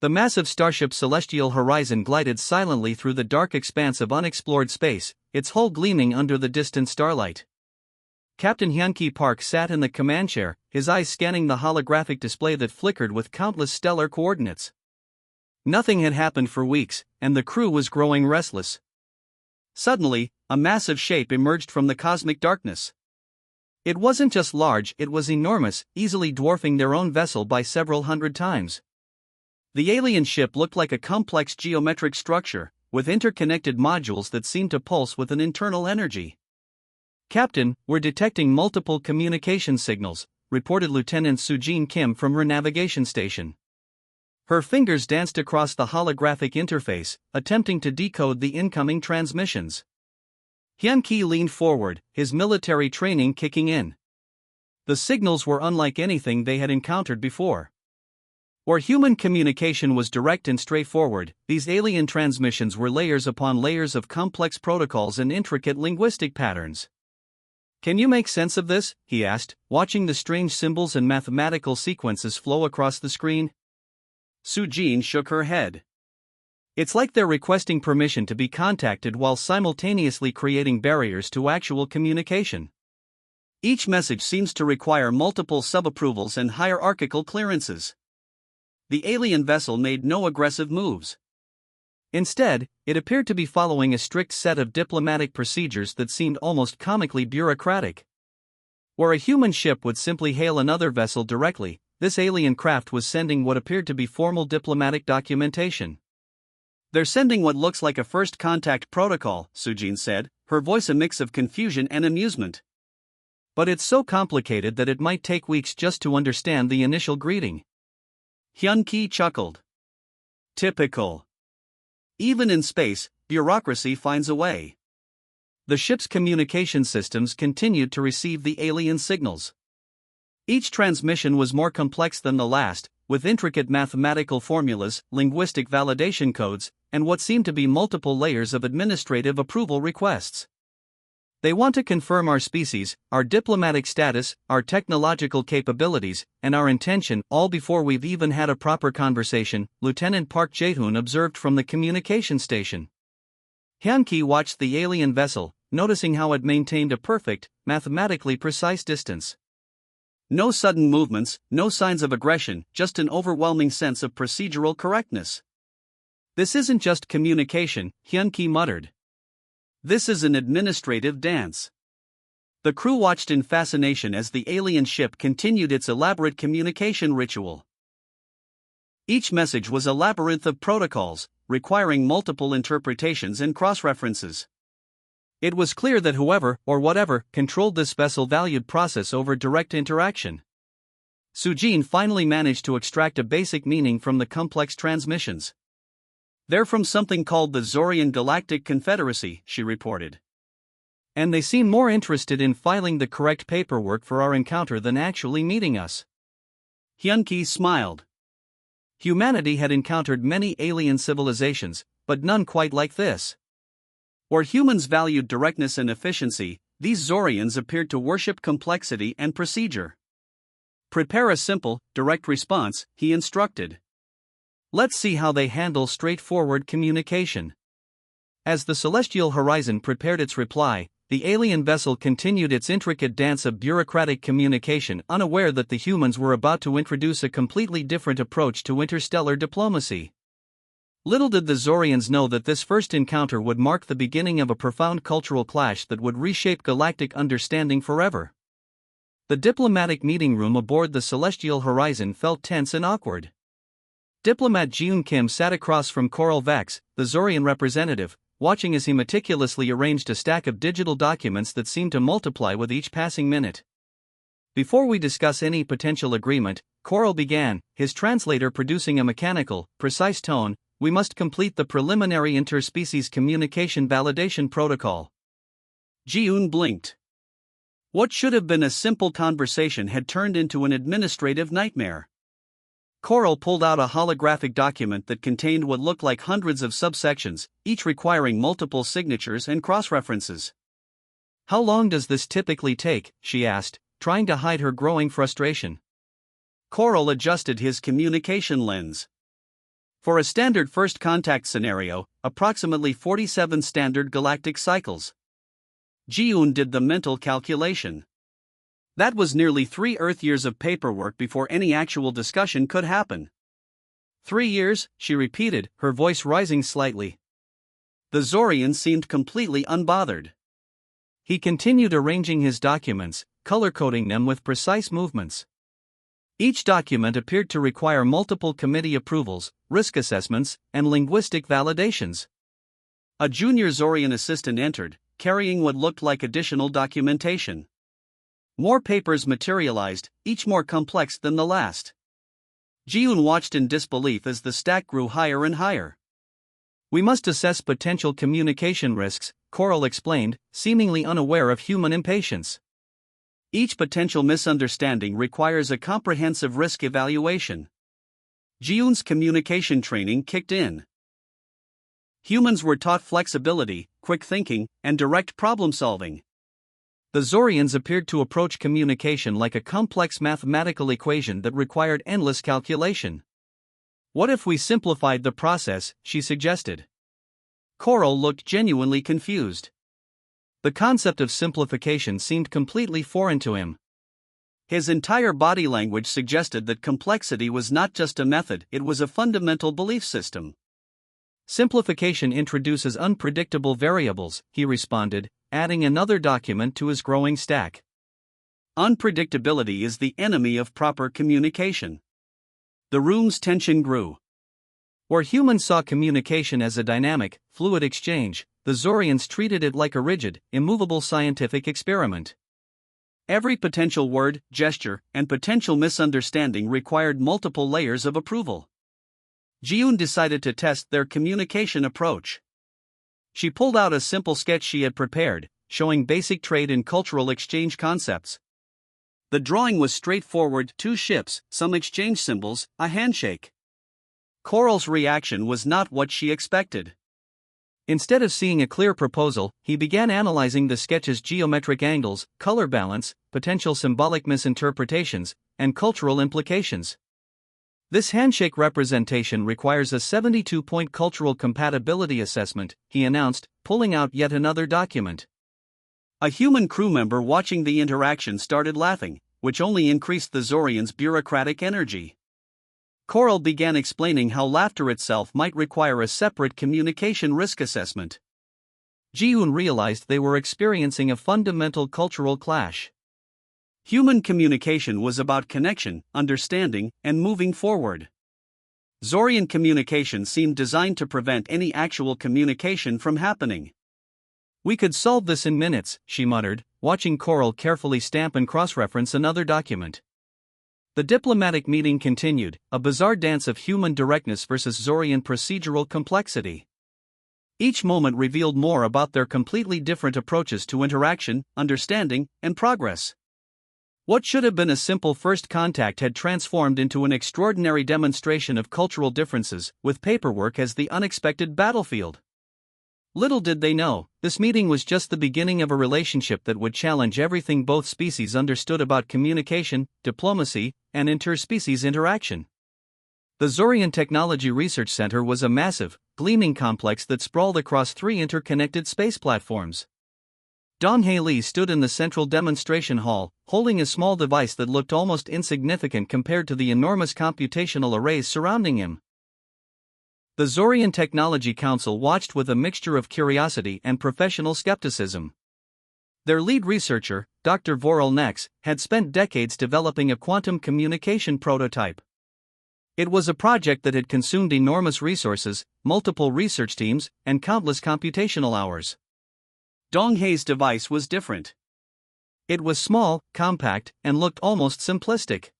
The massive starship Celestial Horizon glided silently through the dark expanse of unexplored space, its hull gleaming under the distant starlight. Captain Hyun-Ki Park sat in the command chair, his eyes scanning the holographic display that flickered with countless stellar coordinates. Nothing had happened for weeks, and the crew was growing restless. Suddenly, a massive shape emerged from the cosmic darkness. It wasn't just large, it was enormous, easily dwarfing their own vessel by several hundred times. The alien ship looked like a complex geometric structure, with interconnected modules that seemed to pulse with an internal energy. "Captain, we're detecting multiple communication signals," reported Lieutenant Soo-Jin Kim from her navigation station. Her fingers danced across the holographic interface, attempting to decode the incoming transmissions. Hyun-Ki leaned forward, his military training kicking in. The signals were unlike anything they had encountered before. Where human communication was direct and straightforward, these alien transmissions were layers upon layers of complex protocols and intricate linguistic patterns. "Can you make sense of this?" he asked, watching the strange symbols and mathematical sequences flow across the screen. Soo-Jin shook her head. "It's like they're requesting permission to be contacted while simultaneously creating barriers to actual communication. Each message seems to require multiple subapprovals and hierarchical clearances." The alien vessel made no aggressive moves. Instead, it appeared to be following a strict set of diplomatic procedures that seemed almost comically bureaucratic. Where a human ship would simply hail another vessel directly, this alien craft was sending what appeared to be formal diplomatic documentation. "They're sending what looks like a first contact protocol," Soo-Jin said, her voice a mix of confusion and amusement. "But it's so complicated that it might take weeks just to understand the initial greeting." Hyun-Ki chuckled. "Typical. Even in space, bureaucracy finds a way." The ship's communication systems continued to receive the alien signals. Each transmission was more complex than the last, with intricate mathematical formulas, linguistic validation codes, and what seemed to be multiple layers of administrative approval requests. "They want to confirm our species, our diplomatic status, our technological capabilities, and our intention, all before we've even had a proper conversation," Lieutenant Park Jae-hoon observed from the communication station. Hyun-Ki watched the alien vessel, noticing how it maintained a perfect, mathematically precise distance. No sudden movements, no signs of aggression, just an overwhelming sense of procedural correctness. "This isn't just communication," Hyun-Ki muttered. "This is an administrative dance." The crew watched in fascination as the alien ship continued its elaborate communication ritual. Each message was a labyrinth of protocols, requiring multiple interpretations and cross-references. It was clear that whoever, or whatever, controlled this vessel valued process over direct interaction. Soo-Jin finally managed to extract a basic meaning from the complex transmissions. "They're from something called the Zorian Galactic Confederacy," she reported. "And they seem more interested in filing the correct paperwork for our encounter than actually meeting us." Hyun-Ki smiled. Humanity had encountered many alien civilizations, but none quite like this. Where humans valued directness and efficiency, these Zorians appeared to worship complexity and procedure. "Prepare a simple, direct response," he instructed. "Let's see how they handle straightforward communication." As the Celestial Horizon prepared its reply, the alien vessel continued its intricate dance of bureaucratic communication, unaware that the humans were about to introduce a completely different approach to interstellar diplomacy. Little did the Zorians know that this first encounter would mark the beginning of a profound cultural clash that would reshape galactic understanding forever. The diplomatic meeting room aboard the Celestial Horizon felt tense and awkward. Diplomat Jeon Kim sat across from Coral Vax, the Zorian representative, watching as he meticulously arranged a stack of digital documents that seemed to multiply with each passing minute. "Before we discuss any potential agreement," Coral began, his translator producing a mechanical, precise tone, "we must complete the preliminary interspecies communication validation protocol." Ji-Eun blinked. What should have been a simple conversation had turned into an administrative nightmare. Coral pulled out a holographic document that contained what looked like hundreds of subsections, each requiring multiple signatures and cross-references. "How long does this typically take?" she asked, trying to hide her growing frustration. Coral adjusted his communication lens. For a standard first contact scenario, approximately 47 standard galactic cycles. Ji-un did the mental calculation. That was nearly 3 Earth years of paperwork before any actual discussion could happen. 3 years, she repeated, her voice rising slightly. The Zorian seemed completely unbothered. He continued arranging his documents, color-coding them with precise movements. Each document appeared to require multiple committee approvals, risk assessments, and linguistic validations. A junior Zorian assistant entered, carrying what looked like additional documentation. More papers materialized, each more complex than the last. Ji-un watched in disbelief as the stack grew higher and higher. We must assess potential communication risks, Coral explained, seemingly unaware of human impatience. Each potential misunderstanding requires a comprehensive risk evaluation. Ji-un's communication training kicked in. Humans were taught flexibility, quick thinking, and direct problem solving. The Zorians appeared to approach communication like a complex mathematical equation that required endless calculation. What if we simplified the process, she suggested. Coral looked genuinely confused. The concept of simplification seemed completely foreign to him. His entire body language suggested that complexity was not just a method, it was a fundamental belief system. Simplification introduces unpredictable variables, he responded, adding another document to his growing stack. Unpredictability is the enemy of proper communication. The room's tension grew. Where humans saw communication as a dynamic, fluid exchange, the Zorians treated it like a rigid, immovable scientific experiment. Every potential word, gesture, and potential misunderstanding required multiple layers of approval. Ji-un decided to test their communication approach. She pulled out a simple sketch she had prepared, showing basic trade and cultural exchange concepts. The drawing was straightforward: 2 ships, some exchange symbols, a handshake. Coral's reaction was not what she expected. Instead of seeing a clear proposal, he began analyzing the sketch's geometric angles, color balance, potential symbolic misinterpretations, and cultural implications. This handshake representation requires a 72-point cultural compatibility assessment, he announced, pulling out yet another document. A human crew member watching the interaction started laughing, which only increased the Zorian's bureaucratic energy. Coral began explaining how laughter itself might require a separate communication risk assessment. Ji-un realized they were experiencing a fundamental cultural clash. Human communication was about connection, understanding, and moving forward. Zorian communication seemed designed to prevent any actual communication from happening. We could solve this in minutes, she muttered, watching Coral carefully stamp and cross-reference another document. The diplomatic meeting continued, a bizarre dance of human directness versus Zorian procedural complexity. Each moment revealed more about their completely different approaches to interaction, understanding, and progress. What should have been a simple first contact had transformed into an extraordinary demonstration of cultural differences, with paperwork as the unexpected battlefield. Little did they know, this meeting was just the beginning of a relationship that would challenge everything both species understood about communication, diplomacy, and interspecies interaction. The Zorian Technology Research Center was a massive, gleaming complex that sprawled across 3 interconnected space platforms. Dong-Hae Lee stood in the central demonstration hall, holding a small device that looked almost insignificant compared to the enormous computational arrays surrounding him. The Zorian Technology Council watched with a mixture of curiosity and professional skepticism. Their lead researcher, Dr. Vorel Nex, had spent decades developing a quantum communication prototype. It was a project that had consumed enormous resources, multiple research teams, and countless computational hours. Dong-Hae's device was different. It was small, compact, and looked almost simplistic.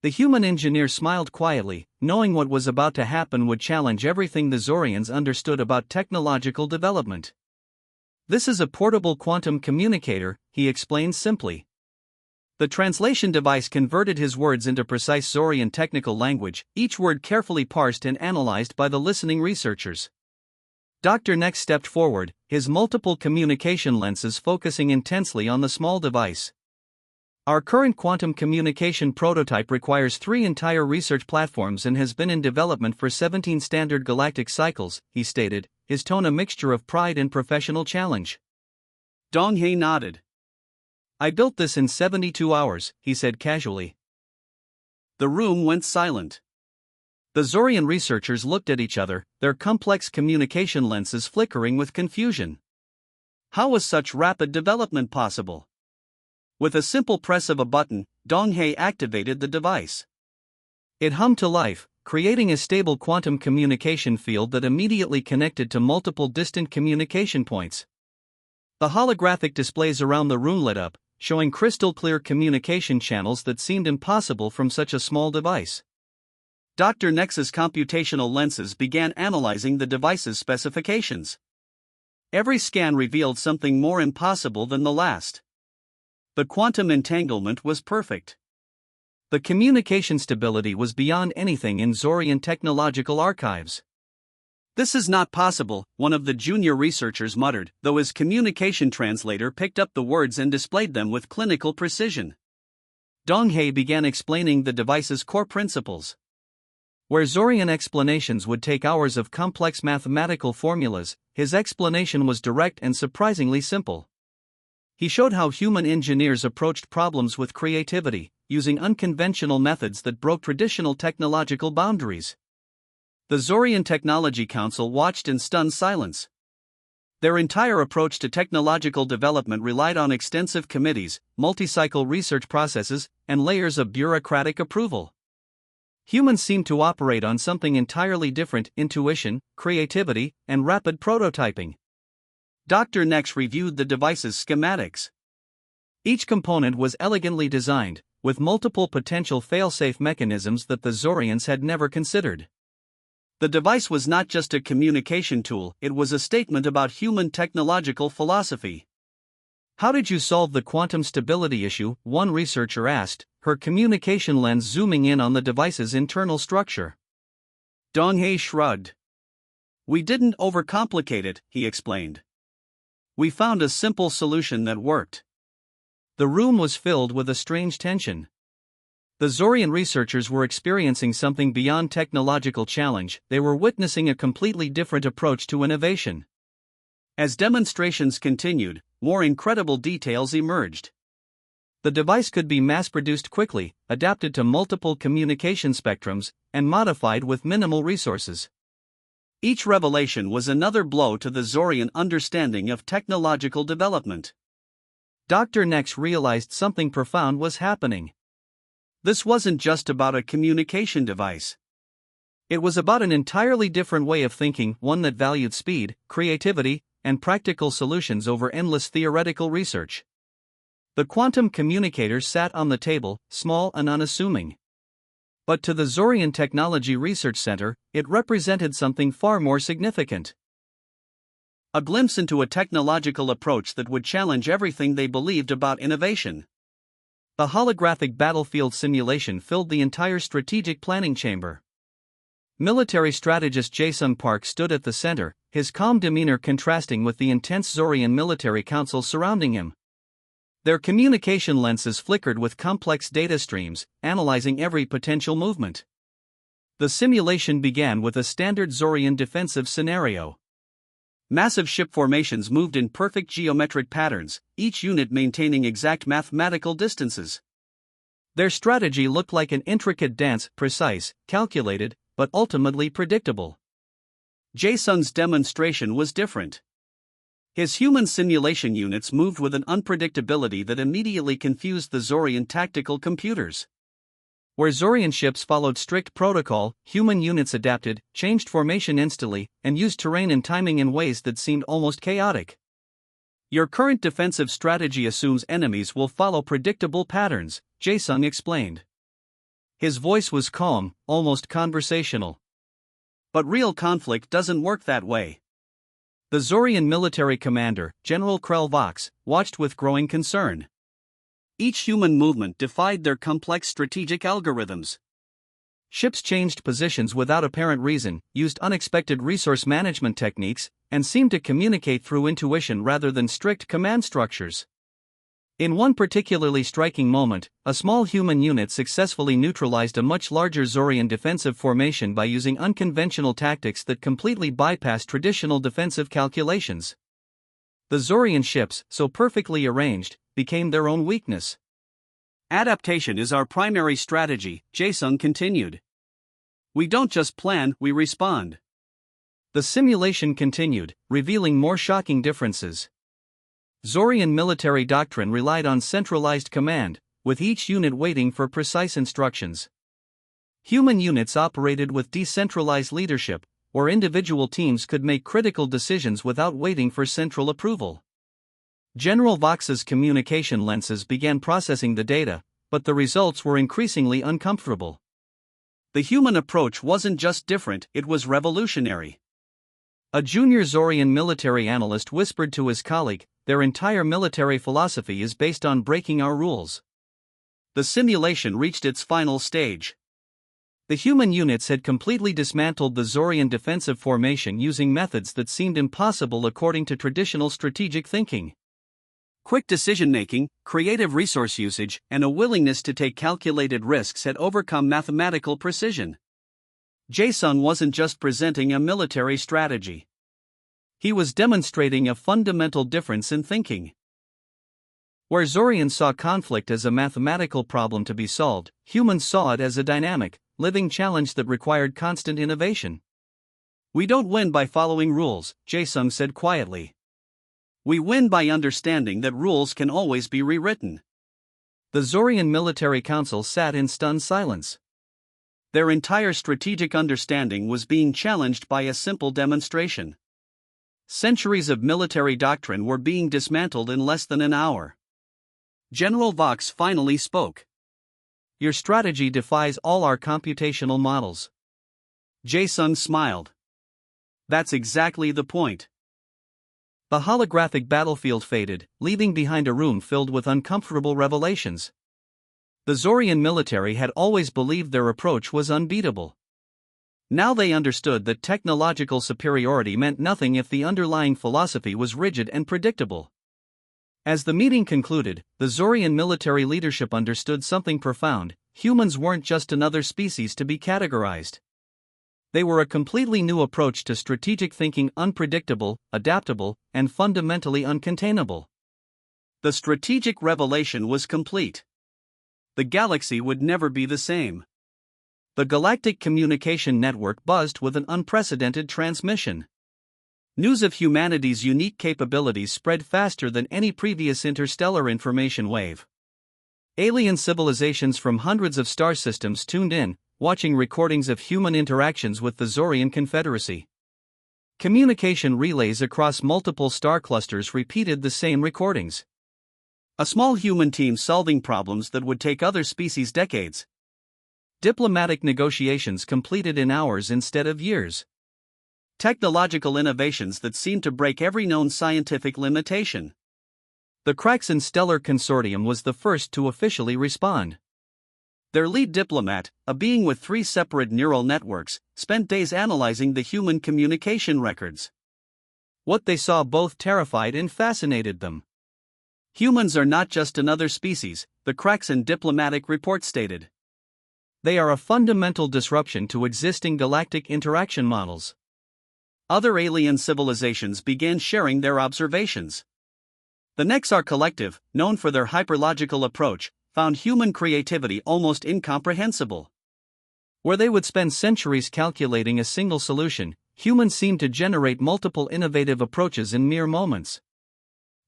The human engineer smiled quietly, knowing what was about to happen would challenge everything the Zorians understood about technological development. This is a portable quantum communicator, he explained simply. The translation device converted his words into precise Zorian technical language, each word carefully parsed and analyzed by the listening researchers. Dr. Nex stepped forward, his multiple communication lenses focusing intensely on the small device. Our current quantum communication prototype requires 3 entire research platforms and has been in development for 17 standard galactic cycles, he stated, his tone a mixture of pride and professional challenge. Dong-hae nodded. I built this in 72 hours, he said casually. The room went silent. The Zorian researchers looked at each other, their complex communication lenses flickering with confusion. How was such rapid development possible? With a simple press of a button, Dong-hae activated the device. It hummed to life, creating a stable quantum communication field that immediately connected to multiple distant communication points. The holographic displays around the room lit up, showing crystal-clear communication channels that seemed impossible from such a small device. Dr. Nex's computational lenses began analyzing the device's specifications. Every scan revealed something more impossible than the last. The quantum entanglement was perfect. The communication stability was beyond anything in Zorian technological archives. This is not possible, one of the junior researchers muttered, though his communication translator picked up the words and displayed them with clinical precision. Dong-hae began explaining the device's core principles. Where Zorian explanations would take hours of complex mathematical formulas, his explanation was direct and surprisingly simple. He showed how human engineers approached problems with creativity, using unconventional methods that broke traditional technological boundaries. The Zorian Technology Council watched in stunned silence. Their entire approach to technological development relied on extensive committees, multi-cycle research processes, and layers of bureaucratic approval. Humans seemed to operate on something entirely different: intuition, creativity, and rapid prototyping. Dr. Nex reviewed the device's schematics. Each component was elegantly designed, with multiple potential fail-safe mechanisms that the Zorians had never considered. The device was not just a communication tool, it was a statement about human technological philosophy. How did you solve the quantum stability issue? One researcher asked, her communication lens zooming in on the device's internal structure. Dong-hae shrugged. We didn't overcomplicate it, he explained. We found a simple solution that worked. The room was filled with a strange tension. The Zorian researchers were experiencing something beyond technological challenge, they were witnessing a completely different approach to innovation. As demonstrations continued, more incredible details emerged. The device could be mass-produced quickly, adapted to multiple communication spectrums, and modified with minimal resources. Each revelation was another blow to the Zorian understanding of technological development. Dr. Nex realized something profound was happening. This wasn't just about a communication device. It was about an entirely different way of thinking, one that valued speed, creativity, and practical solutions over endless theoretical research. The quantum communicator sat on the table, small and unassuming. But to the Zorian Technology Research Center, it represented something far more significant. A glimpse into a technological approach that would challenge everything they believed about innovation. The holographic battlefield simulation filled the entire strategic planning chamber. Military strategist Jae-sung Park stood at the center, his calm demeanor contrasting with the intense Zorian military council surrounding him. Their communication lenses flickered with complex data streams, analyzing every potential movement. The simulation began with a standard Zorian defensive scenario. Massive ship formations moved in perfect geometric patterns, each unit maintaining exact mathematical distances. Their strategy looked like an intricate dance, precise, calculated, but ultimately predictable. Jae-sung's demonstration was different. His human simulation units moved with an unpredictability that immediately confused the Zorian tactical computers. Where Zorian ships followed strict protocol, human units adapted, changed formation instantly, and used terrain and timing in ways that seemed almost chaotic. Your current defensive strategy assumes enemies will follow predictable patterns, Jae-sung explained. His voice was calm, almost conversational. But real conflict doesn't work that way. The Zorian military commander, General Krell Vox, watched with growing concern. Each human movement defied their complex strategic algorithms. Ships changed positions without apparent reason, used unexpected resource management techniques, and seemed to communicate through intuition rather than strict command structures. In one particularly striking moment, a small human unit successfully neutralized a much larger Zorian defensive formation by using unconventional tactics that completely bypassed traditional defensive calculations. The Zorian ships, so perfectly arranged, became their own weakness. Adaptation is our primary strategy, Jae-sung continued. We don't just plan, we respond. The simulation continued, revealing more shocking differences. Zorian military doctrine relied on centralized command, with each unit waiting for precise instructions. Human units operated with decentralized leadership, where individual teams could make critical decisions without waiting for central approval. General Vox's communication lenses began processing the data, but the results were increasingly uncomfortable. The human approach wasn't just different, it was revolutionary. A junior Zorian military analyst whispered to his colleague, "Their entire military philosophy is based on breaking our rules." The simulation reached its final stage. The human units had completely dismantled the Zorian defensive formation using methods that seemed impossible according to traditional strategic thinking. Quick decision-making, creative resource usage, and a willingness to take calculated risks had overcome mathematical precision. Jae-sung wasn't just presenting a military strategy. He was demonstrating a fundamental difference in thinking. Where Zorians saw conflict as a mathematical problem to be solved, humans saw it as a dynamic, living challenge that required constant innovation. "We don't win by following rules," Jae-sung said quietly. "We win by understanding that rules can always be rewritten." The Zorian Military Council sat in stunned silence. Their entire strategic understanding was being challenged by a simple demonstration. Centuries of military doctrine were being dismantled in less than an hour. General Vox finally spoke. "Your strategy defies all our computational models." Jae-sung smiled. "That's exactly the point." The holographic battlefield faded, leaving behind a room filled with uncomfortable revelations. The Zorian military had always believed their approach was unbeatable. Now they understood that technological superiority meant nothing if the underlying philosophy was rigid and predictable. As the meeting concluded, the Zorian military leadership understood something profound: humans weren't just another species to be categorized. They were a completely new approach to strategic thinking, unpredictable, adaptable, and fundamentally uncontainable. The strategic revelation was complete. The galaxy would never be the same. The galactic communication network buzzed with an unprecedented transmission. News of humanity's unique capabilities spread faster than any previous interstellar information wave. Alien civilizations from hundreds of star systems tuned in, watching recordings of human interactions with the Zorian Confederacy. Communication relays across multiple star clusters repeated the same recordings. A small human team solving problems that would take other species decades. Diplomatic negotiations completed in hours instead of years. Technological innovations that seemed to break every known scientific limitation. The Kraxan Stellar Consortium was the first to officially respond. Their lead diplomat, a being with 3 separate neural networks, spent days analyzing the human communication records. What they saw both terrified and fascinated them. "Humans are not just another species," the Kraxan diplomatic report stated. "They are a fundamental disruption to existing galactic interaction models." Other alien civilizations began sharing their observations. The Nexar Collective, known for their hyperlogical approach, found human creativity almost incomprehensible. Where they would spend centuries calculating a single solution, humans seemed to generate multiple innovative approaches in mere moments.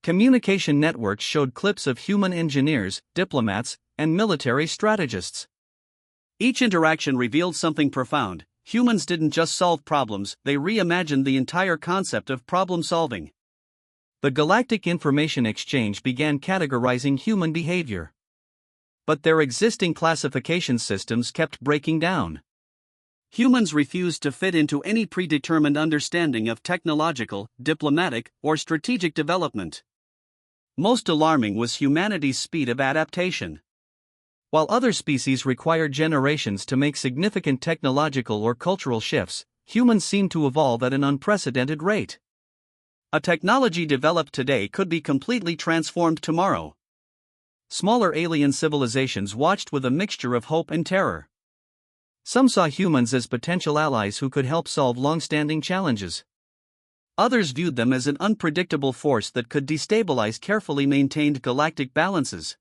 Communication networks showed clips of human engineers, diplomats, and military strategists. Each interaction revealed something profound. Humans didn't just solve problems, they reimagined the entire concept of problem solving. The Galactic Information Exchange began categorizing human behavior. But their existing classification systems kept breaking down. Humans refused to fit into any predetermined understanding of technological, diplomatic, or strategic development. Most alarming was humanity's speed of adaptation. While other species required generations to make significant technological or cultural shifts, humans seemed to evolve at an unprecedented rate. A technology developed today could be completely transformed tomorrow. Smaller alien civilizations watched with a mixture of hope and terror. Some saw humans as potential allies who could help solve long-standing challenges. Others viewed them as an unpredictable force that could destabilize carefully maintained galactic balances.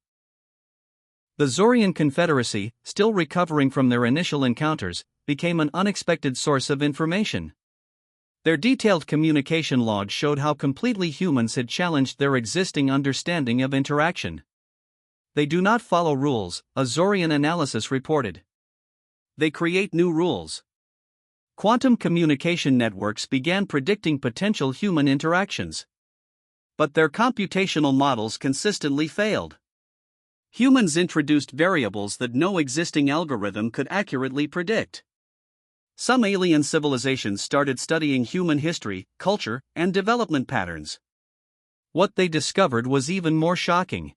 The Zorian Confederacy, still recovering from their initial encounters, became an unexpected source of information. Their detailed communication logs showed how completely humans had challenged their existing understanding of interaction. They do not follow rules, a Zorian analysis reported. They create new rules. Quantum communication networks began predicting potential human interactions. But their computational models consistently failed. Humans introduced variables that no existing algorithm could accurately predict. Some alien civilizations started studying human history, culture, and development patterns. What they discovered was even more shocking.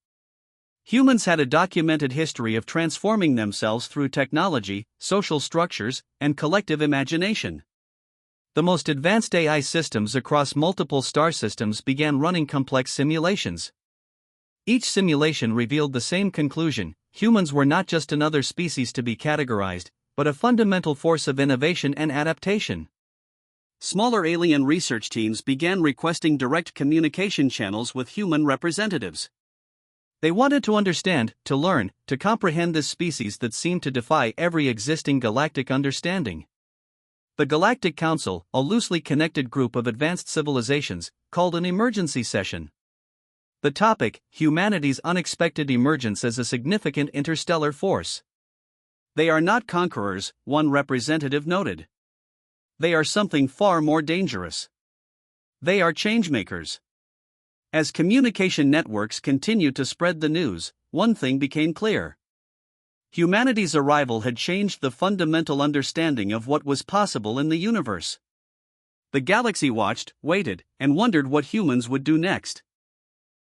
Humans had a documented history of transforming themselves through technology, social structures, and collective imagination. The most advanced AI systems across multiple star systems began running complex simulations. Each simulation revealed the same conclusion: humans were not just another species to be categorized, but a fundamental force of innovation and adaptation. Smaller alien research teams began requesting direct communication channels with human representatives. They wanted to understand, to learn, to comprehend this species that seemed to defy every existing galactic understanding. The Galactic Council, a loosely connected group of advanced civilizations, called an emergency session. The topic: humanity's unexpected emergence as a significant interstellar force. They are not conquerors, one representative noted. They are something far more dangerous. They are changemakers. As communication networks continued to spread the news, one thing became clear. Humanity's arrival had changed the fundamental understanding of what was possible in the universe. The galaxy watched, waited, and wondered what humans would do next.